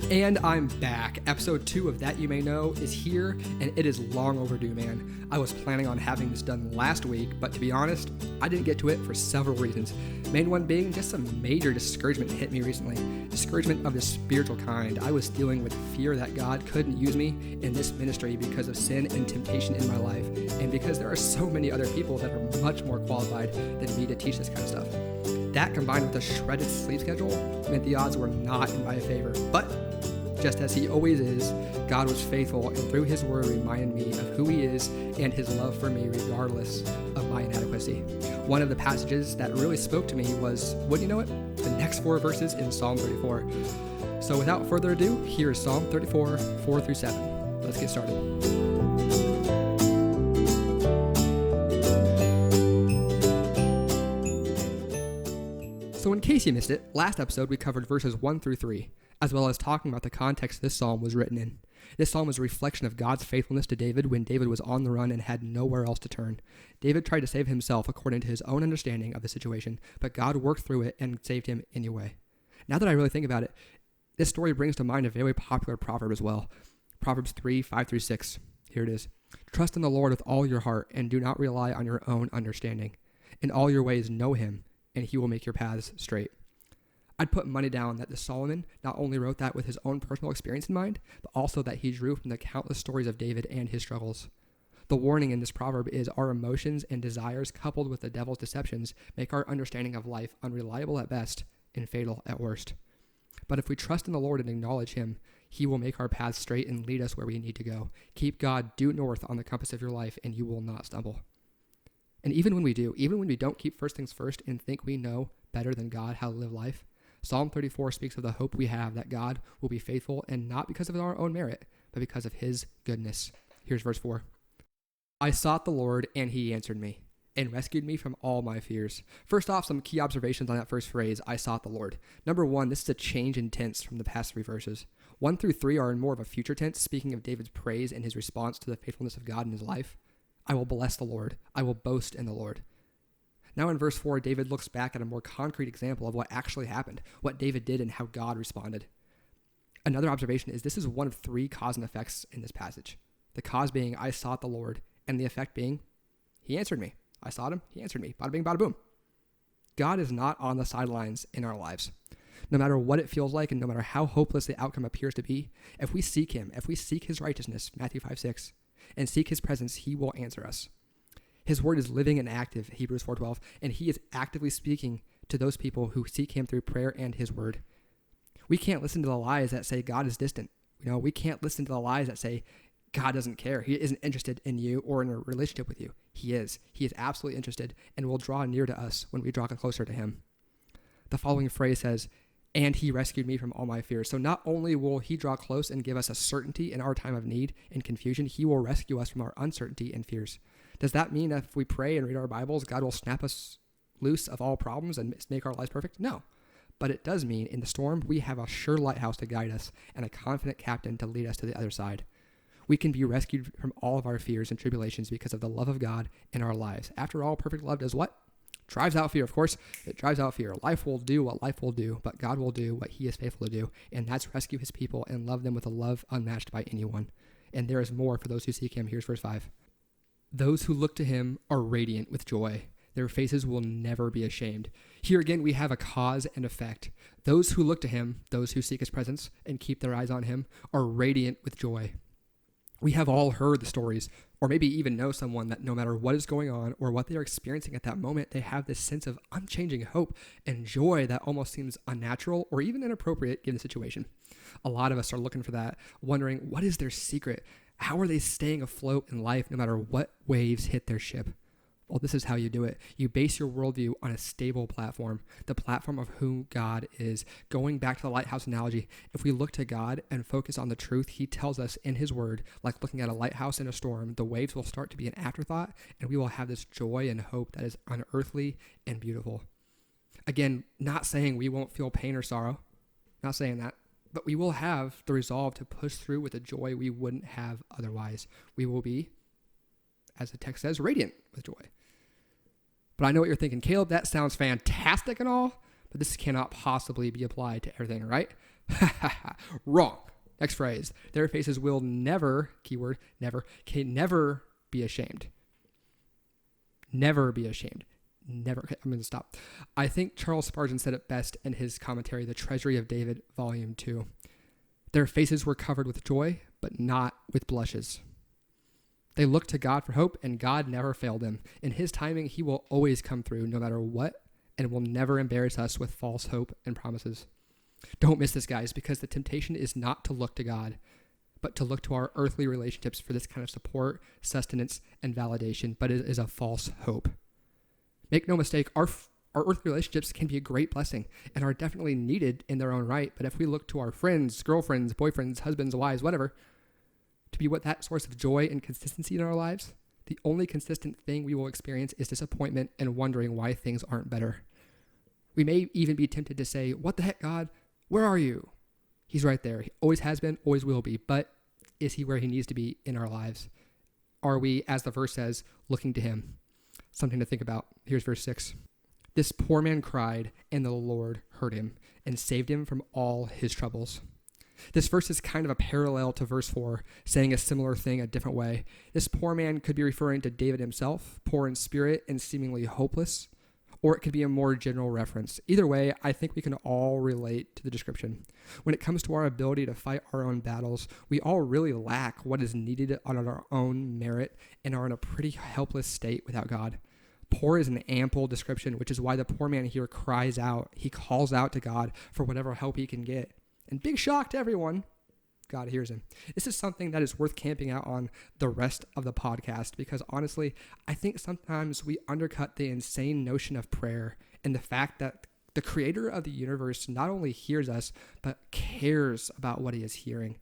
And I'm back. Episode 2 of That You May Know is here, and it is long overdue, man. I was planning on having this done last week, but to be honest, I didn't get to it for several reasons. Main one being just some major discouragement hit me recently. Discouragement of the spiritual kind. I was dealing with fear that God couldn't use me in this ministry because of sin and temptation in my life, and because there are so many other people that are much more qualified than me to teach this kind of stuff. That, combined with a shredded sleep schedule, meant the odds were not in my favor. But just as he always is, God was faithful, and through his word reminded me of who he is and his love for me regardless of my inadequacy. One of the passages that really spoke to me was, wouldn't you know it, the next 4 verses in Psalm 34. So without further ado, here is Psalm 34, 4 through 7. Let's get started. So in case you missed it, last episode we covered verses 1 through 3, as well as talking about the context this psalm was written in. This psalm was a reflection of God's faithfulness to David when David was on the run and had nowhere else to turn. David tried to save himself according to his own understanding of the situation, but God worked through it and saved him anyway. Now that I really think about it, this story brings to mind a very popular proverb as well. Proverbs 3, 5 through 6. Here it is. Trust in the Lord with all your heart and do not rely on your own understanding. In all your ways know him, and he will make your paths straight. I'd put money down that the Solomon not only wrote that with his own personal experience in mind, but also that he drew from the countless stories of David and his struggles. The warning in this proverb is our emotions and desires coupled with the devil's deceptions make our understanding of life unreliable at best and fatal at worst. But if we trust in the Lord and acknowledge him, he will make our paths straight and lead us where we need to go. Keep God due north on the compass of your life, and you will not stumble. And even when we don't keep first things first and think we know better than God how to live life, Psalm 34 speaks of the hope we have that God will be faithful, and not because of our own merit, but because of his goodness. Here's verse 4. I sought the Lord, and he answered me, and rescued me from all my fears. First off, some key observations on that first phrase, I sought the Lord. Number 1, this is a change in tense from the past 3 verses. 1 through 3 are in more of a future tense, speaking of David's praise and his response to the faithfulness of God in his life. I will bless the Lord. I will boast in the Lord. Now in verse 4, David looks back at a more concrete example of what actually happened, what David did and how God responded. Another observation is this is one of 3 cause and effects in this passage. The cause being, I sought the Lord, and the effect being, he answered me. I sought him, he answered me. Bada bing, bada boom. God is not on the sidelines in our lives. No matter what it feels like and no matter how hopeless the outcome appears to be, if we seek him, if we seek his righteousness, Matthew 5:6, and seek his presence, he will answer us. His word is living and active, Hebrews 4:12, and he is actively speaking to those people who seek him through prayer and his word. We can't listen to the lies that say God is distant. We can't listen to the lies that say God doesn't care. He isn't interested in you or in a relationship with you. He is. He is absolutely interested and will draw near to us when we draw closer to him. The following phrase says, and he rescued me from all my fears. So not only will he draw close and give us a certainty in our time of need and confusion, he will rescue us from our uncertainty and fears. Does that mean that if we pray and read our Bibles, God will snap us loose of all problems and make our lives perfect? No. But it does mean in the storm, we have a sure lighthouse to guide us and a confident captain to lead us to the other side. We can be rescued from all of our fears and tribulations because of the love of God in our lives. After all, perfect love does what? Drives out fear, of course. It drives out fear. Life will do what life will do, but God will do what he is faithful to do, and that's rescue his people and love them with a love unmatched by anyone. And there is more for those who seek him. Here's verse 5. Those who look to him are radiant with joy. Their faces will never be ashamed. Here again, we have a cause and effect. Those who look to him, those who seek his presence and keep their eyes on him, are radiant with joy. We have all heard the stories, or maybe even know someone that no matter what is going on or what they are experiencing at that moment, they have this sense of unchanging hope and joy that almost seems unnatural or even inappropriate given the situation. A lot of us are looking for that, wondering what is their secret? How are they staying afloat in life no matter what waves hit their ship? Well, this is how you do it. You base your worldview on a stable platform, the platform of who God is. Going back to the lighthouse analogy, if we look to God and focus on the truth he tells us in his word, like looking at a lighthouse in a storm, the waves will start to be an afterthought, and we will have this joy and hope that is unearthly and beautiful. Again, not saying we won't feel pain or sorrow, not saying that, but we will have the resolve to push through with a joy we wouldn't have otherwise. We will be, as the text says, radiant with joy. But I know what you're thinking, Caleb, that sounds fantastic and all, But this cannot possibly be applied to everything, right? Wrong. Next phrase. Their faces will never, keyword, never, can never be ashamed. Never be ashamed. Never. Okay, I'm going to stop. I think Charles Spurgeon said it best in his commentary, The Treasury of David, Volume 2. Their faces were covered with joy, but not with blushes. They looked to God for hope, and God never failed them. In his timing, he will always come through no matter what, and will never embarrass us with false hope and promises. Don't miss this, guys, because the temptation is not to look to God, but to look to our earthly relationships for this kind of support, sustenance, and validation, but it is a false hope. Make no mistake, our earthly relationships can be a great blessing and are definitely needed in their own right, but if we look to our friends, girlfriends, boyfriends, husbands, wives, whatever, to be what that source of joy and consistency in our lives, the only consistent thing we will experience is disappointment and wondering why things aren't better. We may even be tempted to say, "What the heck, God? Where are you?" He's right there. He always has been, always will be. But is he where he needs to be in our lives? Are we, as the verse says, looking to him? Something to think about. Here's verse 6. This poor man cried, and the Lord heard him and saved him from all his troubles. This verse is kind of a parallel to verse 4, saying a similar thing a different way. This poor man could be referring to David himself, poor in spirit and seemingly hopeless, or it could be a more general reference. Either way, I think we can all relate to the description. When it comes to our ability to fight our own battles, we all really lack what is needed on our own merit and are in a pretty helpless state without God. Poor is an ample description, which is why the poor man here cries out. He calls out to God for whatever help he can get. And big shock to everyone, God hears him. This is something that is worth camping out on the rest of the podcast because honestly, I think sometimes we undercut the insane notion of prayer and the fact that the creator of the universe not only hears us, but cares about what he is hearing.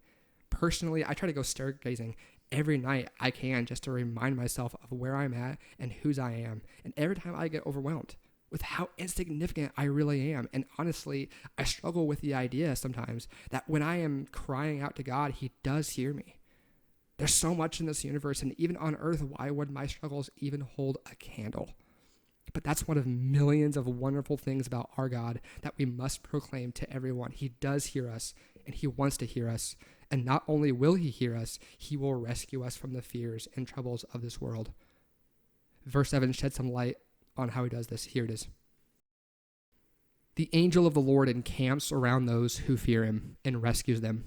Personally, I try to go stargazing every night I can just to remind myself of where I'm at and whose I am. And every time I get overwhelmed with how insignificant I really am. And honestly, I struggle with the idea sometimes that when I am crying out to God, he does hear me. There's so much in this universe, and even on earth, why would my struggles even hold a candle? But that's one of millions of wonderful things about our God that we must proclaim to everyone. He does hear us, and he wants to hear us. And not only will he hear us, he will rescue us from the fears and troubles of this world. Verse 7 sheds some light on how he does this. Here it is. The angel of the Lord encamps around those who fear him and rescues them.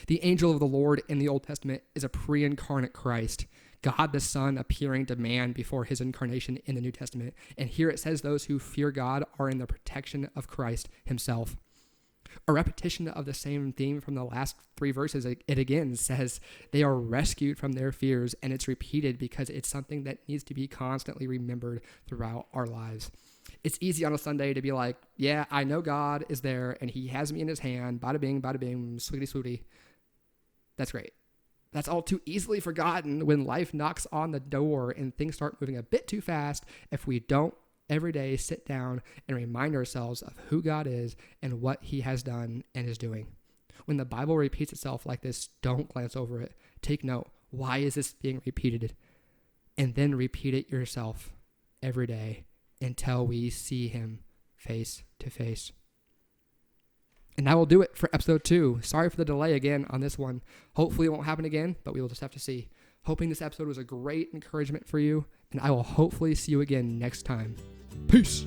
The angel of the Lord in the Old Testament is a pre-incarnate Christ, God the Son appearing to man before his incarnation in the New Testament. And here it says those who fear God are in the protection of Christ himself. A repetition of the same theme from the last 3 verses, it again says they are rescued from their fears, and it's repeated because it's something that needs to be constantly remembered throughout our lives. It's easy on a Sunday to be like, yeah, I know God is there, and he has me in his hand, bada bing, sweetie, sweetie. That's great. That's all too easily forgotten when life knocks on the door and things start moving a bit too fast if we don't every day sit down and remind ourselves of who God is and what he has done and is doing. When the Bible repeats itself like this, don't glance over it. Take note. Why is this being repeated? And then repeat it yourself every day until we see him face to face. And that will do it for episode 2. Sorry for the delay again on this one. Hopefully it won't happen again, but we will just have to see. Hoping this episode was a great encouragement for you, and I will hopefully see you again next time. Peace.